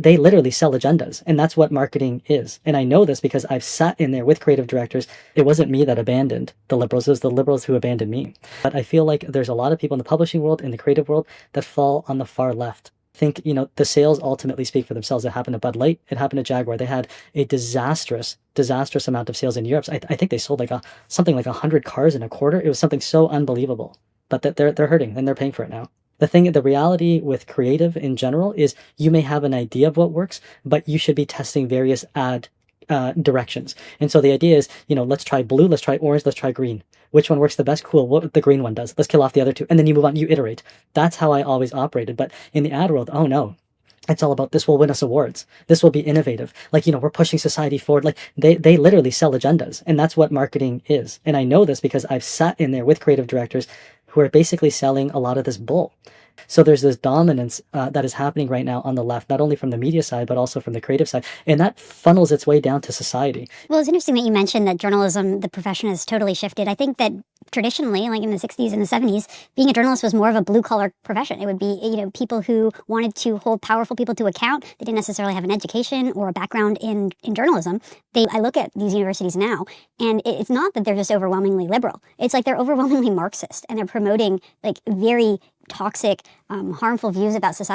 They literally sell agendas, and that's what marketing is. And I know this because I've sat in there with creative directors. It wasn't me that abandoned the liberals, it was the liberals who abandoned me. But I feel like there's a lot of people in the publishing world, in the creative world, that fall on the far left. Think, the sales ultimately speak for themselves. It happened to Bud Light, it happened to Jaguar. They had a disastrous amount of sales in Europe. I think they sold something like 100 cars in a quarter. It was something so unbelievable. But that they're hurting and they're paying for it now. The reality with creative in general is you may have an idea of what works, but you should be testing various ad directions. And so the idea is, let's try blue, let's try orange, let's try green. Which one works the best? Cool. What the green one does. Let's kill off the other two. And then you move on, you iterate. That's how I always operated. But in the ad world, oh no. It's all about this will win us awards. This will be innovative. We're pushing society forward. They literally sell agendas, and that's what marketing is. And I know this because I've sat in there with creative directors who are basically selling a lot of this bull. So there's this dominance that is happening right now on the left, not only from the media side, but also from the creative side. And that funnels its way down to society. Well, it's interesting that you mentioned that journalism, the profession, has totally shifted. I think that traditionally, like in the 60s and the 70s, being a journalist was more of a blue-collar profession. It would be, people who wanted to hold powerful people to account. They didn't necessarily have an education or a background in journalism. I look at these universities now, and it's not that they're just overwhelmingly liberal. It's like they're overwhelmingly Marxist, and they're promoting very toxic, harmful views about society.